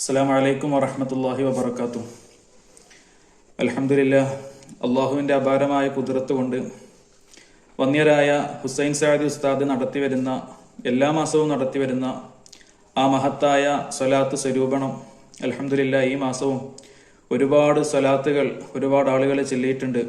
അസ്സലാമു അലൈക്കും വറഹ്മത്തുള്ളാഹി വബറകാതുഹു. അൽഹംദുലില്ലാഹ്, അള്ളാഹുവിൻ്റെ അപാരമായ കുദ്റത്ത് കൊണ്ട് വന്യരായ ഹുസൈൻ സഅദി ഉസ്താദ് നടത്തിവരുന്ന എല്ലാ മാസവും നടത്തിവരുന്ന ആ മഹത്തായ സ്വലാത്ത് സ്വരൂപണം അൽഹംദുലില്ലാഹ് ഈ മാസവും ഒരുപാട് സ്വലാത്തുകൾ ഒരുപാട് ആളുകൾ ചൊല്ലിയിട്ടുണ്ട്.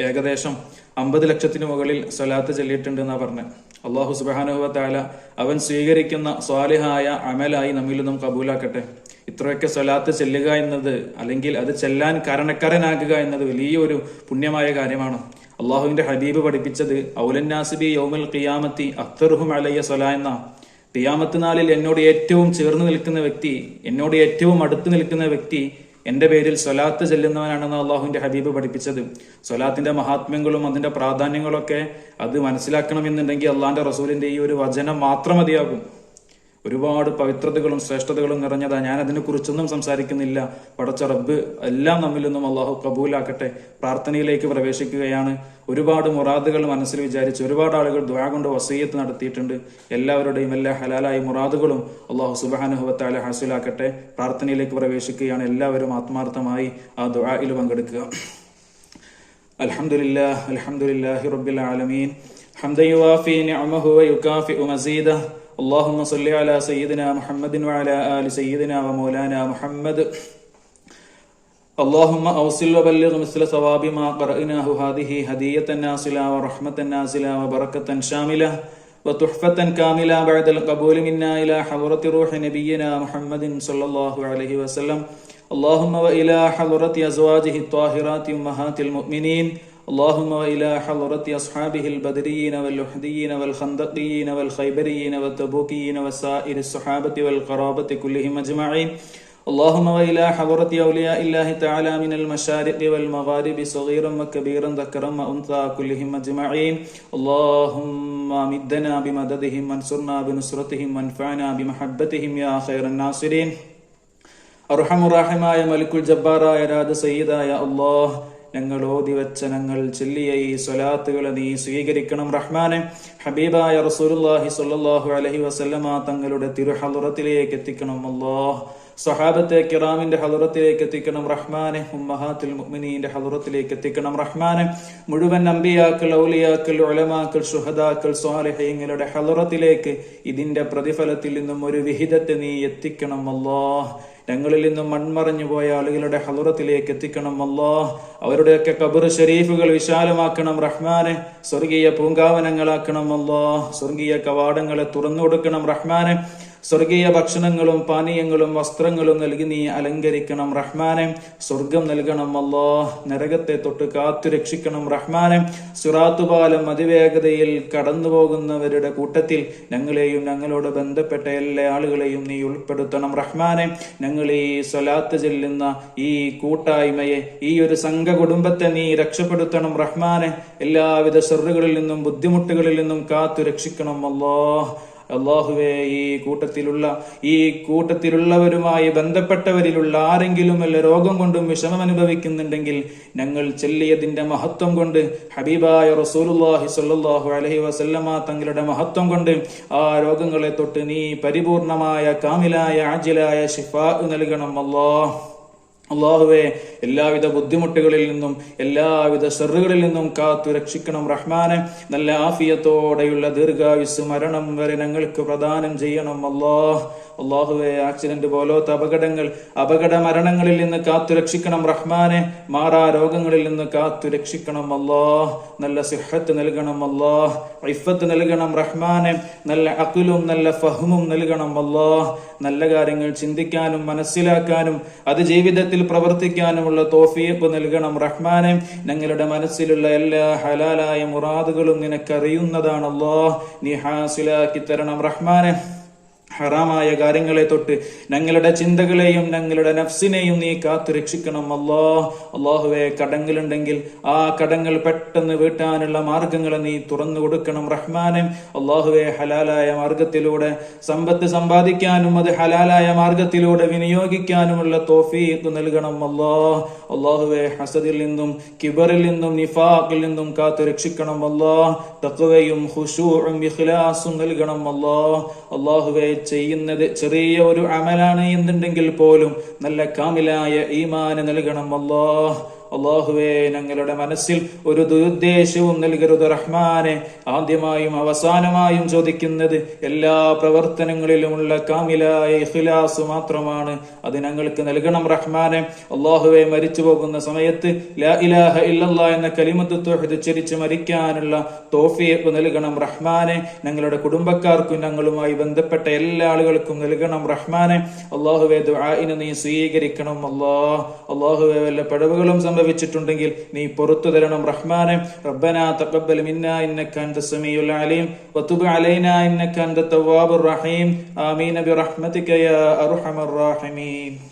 ഏകദേശം 50 ലക്ഷത്തിന് മുകളിൽ സ്വലാത്ത് ചൊല്ലിയിട്ടുണ്ട് എന്നാ പറഞ്ഞത്. അള്ളാഹു സുബ്ഹാനഹു വ തആല അവൻ സ്വീകരിക്കുന്ന സ്വാലിഹായ അമലായി നമ്മിൽ നിന്നും കബൂലാക്കട്ടെ. ഇത്രയൊക്കെ സ്വലാത്ത് ചെല്ലുക എന്നത്, അല്ലെങ്കിൽ അത് ചെല്ലാൻ കാരണക്കാരനാകുക എന്നത് വലിയൊരു പുണ്യമായ കാര്യമാണ്. അള്ളാഹുവിന്റെ ഹബീബ് പഠിപ്പിച്ചത് ഔലന്നാസിബി യൗമൽ ഖിയാമത്തി അക്തറുഹും അലയ്യ സ്വലാ എന്ന. ഖിയാമത്ത് നാളിൽ എന്നോട് ഏറ്റവും ചേർന്ന് നിൽക്കുന്ന വ്യക്തി, എന്നോട് ഏറ്റവും അടുത്ത് നിൽക്കുന്ന വ്യക്തി എന്റെ പേരിൽ സ്വലാത്ത് ചെല്ലുന്നവനാണെന്ന് അള്ളാഹുവിന്റെ ഹബീബ് പഠിപ്പിച്ചത്. സ്വലാത്തിന്റെ മഹാത്മ്യങ്ങളും അതിന്റെ പ്രാധാന്യങ്ങളൊക്കെ അത് മനസ്സിലാക്കണമെന്നുണ്ടെങ്കിൽ അള്ളാഹിന്റെ റസൂലിന്റെ ഈ ഒരു വചനം മാത്രം മതിയാകും. ഒരുപാട് പവിത്രതകളും ശ്രേഷ്ഠതകളും നിറഞ്ഞതാ. ഞാൻ അതിനെ കുറിച്ചൊന്നും സംസാരിക്കുന്നില്ല. പടച്ച റബ്ബ് എല്ലാം നമ്മിൽ നിന്നും അള്ളാഹു കബൂലാക്കട്ടെ. പ്രാർത്ഥനയിലേക്ക് പ്രവേശിക്കുകയാണ്. ഒരുപാട് മുറാദുകൾ മനസ്സിൽ വിചാരിച്ച് ഒരുപാട് ആളുകൾ ദുആ കൊണ്ട് വസീയത്ത് നടത്തിയിട്ടുണ്ട്. എല്ലാവരുടെയും എല്ലാ ഹലാലായ മുറാദുകളും അള്ളാഹു സുബ്ഹാനഹു വ തആല ഹാസിലാക്കട്ടെ. പ്രാർത്ഥനയിലേക്ക് പ്രവേശിക്കുകയാണ്. എല്ലാവരും ആത്മാർത്ഥമായി ആ ദുആയിൽ പങ്കെടുക്കുക. അൽഹംദുലില്ലാഹ് അൽഹംദുലില്ലാഹി റബ്ബിൽ ആലമീൻ ഹംദൻ യുവാഫി നിഅമഹു വ യുകാഫിഉ മസീദഹു. اللهم صل على سيدنا محمد وعلى آل سيدنا ومولانا محمد. اللهم أوصل وبلغ مثل ثواب ما قرأناه هذه هدية ناصلة ورحمة نازلة وبركة شاملة وتحفة كاملة بعد القبول منا إلى حضرة روح نبينا محمد صلى الله عليه وسلم. اللهم وإلى حضرة أزواجه الطاهرات أمهات المؤمنين. اللهم وإلى حضرة أصحابه البدريين والأحديين والخندقيين والخيبريين والتبوكيين وسائر الصحابة والقرابة كلهم أجمعين. اللهم وإلى حضرة أولياء الله تعالى من المشارق والمغارب صغيرا وكبيرا ذكرا وأنثى كلهم أجمعين. اللهم أمدنا بمددهم وانصرنا بنصرتهم وانفعنا بمحبتهم يا خير الناصرين. أرحم الراحمين ملك الجبار يا راد سيدا يا الله. ഞങ്ങൾ ഓതി വെച്ച ഞങ്ങൾ ചൊല്ലിയ ഈ സ്വലാത്തുകളെ നീ സ്വീകരിക്കണം റഹ്മാനെ. ഹബീബായ റസൂലുള്ളാഹി സ്വല്ലല്ലാഹു അലൈഹി വസല്ലമ തങ്ങളുടെ തിരുഹളറത്തിലേക്ക് എത്തിക്കണം അല്ലാഹ്. സ്വഹാബത്തെ കിറാമിന്റെ ഹളറത്തിലേക്ക് എത്തിക്കണം റഹ്മാനെ. ഉമ്മഹാത്തുൽ മുഅ്മിനീന്റെ ഹളറത്തിലേക്ക് എത്തിക്കണം റഹ്മാനെ. മുഴുവൻ അംബിയാക്കൾ, ഔലിയാക്കൾ, ഉലമാക്കൾ, ശുഹദാക്കൾ, സ്വാലിഹീങ്ങളുടെ ഹളറത്തിലേക്ക് ഇതിന്റെ പ്രതിഫലത്തിൽ നിന്നും ഒരു വിഹിതത്തെ നീ എത്തിക്കണം അല്ലാഹ്. ഞങ്ങളിൽ നിന്നും മൺമറഞ്ഞു പോയ ആളുകളുടെ ഹളറത്തിലേക്ക് എത്തിക്കണം അല്ലാഹ്. അവരുടെയൊക്കെ ഖബർ ഷരീഫുകൾ വിശാലമാക്കണം റഹ്മാനെ. സ്വർഗീയ പൂങ്കാവനങ്ങളാക്കണം അല്ലാഹ്. സ്വർഗീയ കവാടങ്ങളെ തുറന്നു കൊടുക്കണം റഹ്മാനെ. സ്വർഗീയ ഭക്ഷണങ്ങളും പാനീയങ്ങളും വസ്ത്രങ്ങളും നൽകി നീ അലങ്കരിക്കണം റഹ്മാനെ. സ്വർഗം നൽകണം അല്ലാഹ്. നരകത്തെ തൊട്ട് കാത്തു രക്ഷിക്കണം റഹ്മാനെ. സിറാത്ത് പാലം അതിവേഗതയിൽ കടന്നു പോകുന്നവരുടെ കൂട്ടത്തിൽ ഞങ്ങളെയും ഞങ്ങളോട് ബന്ധപ്പെട്ട എല്ലാ ആളുകളെയും നീ ഉൾപ്പെടുത്തണം റഹ്മാനെ. ഞങ്ങൾ ഈ സ്വലാത്ത് ചെല്ലുന്ന ഈ കൂട്ടായ്മയെ, ഈ ഒരു സംഘ കുടുംബത്തെ നീ രക്ഷപ്പെടുത്തണം റഹ്മാനെ. എല്ലാവിധ ഷർറുകളിൽ നിന്നും ബുദ്ധിമുട്ടുകളിൽ നിന്നും കാത്തു രക്ഷിക്കണം അല്ലാഹ്. അള്ളാഹുവേ, ഈ കൂട്ടത്തിലുള്ളവരുമായി ബന്ധപ്പെട്ടവരിലുള്ള ആരെങ്കിലും വല്ല രോഗം കൊണ്ടും വിഷമം അനുഭവിക്കുന്നുണ്ടെങ്കിൽ ഞങ്ങൾ ചെല്ലിയതിന്റെ മഹത്വം കൊണ്ട്, ഹബീബായ റസൂലുള്ളാഹി സ്വല്ലല്ലാഹു അലൈഹി വസല്ലമ തങ്ങളുടെ മഹത്വം കൊണ്ട് ആ രോഗങ്ങളെ തൊട്ട് നീ പരിപൂർണമായ കാമിലായ ആജിലായ ശിഫാ നൽകണം അല്ലാഹ്. അള്ളാഹുവേ, എല്ലാവിധ ബുദ്ധിമുട്ടുകളിൽ നിന്നും എല്ലാവിധ ഷർറുകളിൽ നിന്നും കാത്തു രക്ഷിക്കണം റഹ്മാനെ. നല്ല ആഫിയത്തോടെയുള്ള ദീർഘായുസ് മരണം വരെ ഞങ്ങൾക്ക് പ്രദാനം ചെയ്യണം അല്ലാഹ്. അള്ളാഹുവേ, ആക്സിഡന്റ് പോലത്തെ അപകട മരണങ്ങളിൽ നിന്ന് കാത്തു രക്ഷിക്കണം റഹ്മാനെ. മാറാ രോഗങ്ങളിൽ നിന്ന് കാത്തു രക്ഷിക്കണം അല്ലാഹ്. നല്ല സിഹത്ത് നൽകണം അല്ലാഹ്. ഇഫ്ഫത്ത് നൽകണം റഹ്മാനെ. നല്ല അഖ്ലും നല്ല ഫഹ്മും നൽകണം അല്ലാഹ്. നല്ല കാര്യങ്ങൾ ചിന്തിക്കാനും മനസ്സിലാക്കാനും അത് ജീവിതത്തിൽ പ്രവർത്തിക്കാനുമുള്ള തൗഫീഖ് നൽകണം റഹ്മാനെ. ഞങ്ങളുടെ മനസ്സിലുള്ള എല്ലാ ഹലാലായ മുറാദുകളും നിനക്കറിയുന്നതാണ് അല്ലാഹ്. നീ ഹാസിലാക്കി തരണം റഹ്മാനെ. ഹറാമായ കാര്യങ്ങളെ തൊട്ട് ഞങ്ങളുടെ ചിന്തകളെയും ഞങ്ങളുടെ നഫ്സിനെയും നീ കാത്തു രക്ഷിക്കണം അല്ലാഹ്. അല്ലാഹുവേ, കടങ്ങളുണ്ടെങ്കിൽ ആ കടങ്ങൾ പെട്ടെന്ന് വീട്ടാനുള്ള മാർഗങ്ങളെ നീ തുറന്നു കൊടുക്കണം റഹ്മാനെ. അല്ലാഹുവേ, ഹലാലായ മാർഗത്തിലൂടെ സമ്പത്ത് സമ്പാദിക്കാനും അത് ഹലാലായ മാർഗത്തിലൂടെ വിനിയോഗിക്കാനുമുള്ള തൗഫീഖ് നൽകണം അല്ലാഹ്. അല്ലാഹുവേ, ഹസദിൽ നിന്നും കിബറിൽ നിന്നും നിഫാഖിൽ നിന്നും കാത്തു രക്ഷിക്കണം അല്ലാഹ്. തഖ്വയും ഖുശൂഉം ഇഖ്ലാസും നൽകണം അല്ലാഹ്. അല്ലാഹുവേ, ചെയ്യുന്നത് ചെറിയ ഒരു അമലാണ് എന്നുണ്ടെങ്കിൽ പോലും നല്ല കാമിലായ ഈമാന് നൽകണം അല്ലാഹുവേ, ഞങ്ങളുടെ മനസ്സിൽ ഒരു ദുരുദ്ദേശവും നൽകരുത് റഹ്മാനെ. ആദ്യമായും അവസാനമായും ചോദിക്കുന്നത് എല്ലാ പ്രവർത്തനങ്ങളിലുമുള്ള കാമിലായ ഇഖ്ലാസ് മാത്രമാണ്. അത് ഞങ്ങൾക്ക് നൽകണം റഹ്മാനെ. അല്ലാഹുവേ, മരിച്ചു പോകുന്ന സമയത്ത് ലാ ഇലാഹ ഇല്ലല്ലാഹ് എന്ന കലിമത്ത് തൗഹീദ് ഉച്ചരിച്ച് മരിക്കാനുള്ള തൗഫീഖ് നൽകണം റഹ്മാനെ. ഞങ്ങളുടെ കുടുംബക്കാർക്കും ഞങ്ങളുമായി ബന്ധപ്പെട്ട എല്ലാ ആളുകൾക്കും നൽകണം റഹ്മാനെ. അല്ലാഹുവേ, ദുആഇനെ നീ സ്വീകരിക്കണം അല്ലാഹുവേ, വല്ല പിഴവുകളും സംഭവിച്ചിട്ടുണ്ടെങ്കിൽ നീ പുറത്തു തരണം റഹ്മാനെ. റബ്ബനാ തഖബ്ബൽ മിന്നാ ഇന്നക അൻത സമീഉൽ അലീം വതുബ് അലൈനാ ഇന്നക അൻത തവ്വാബുർ റഹീം. ആമീൻ ബിറഹ്മതിക യാ അർഹമർ റഹീമീൻ.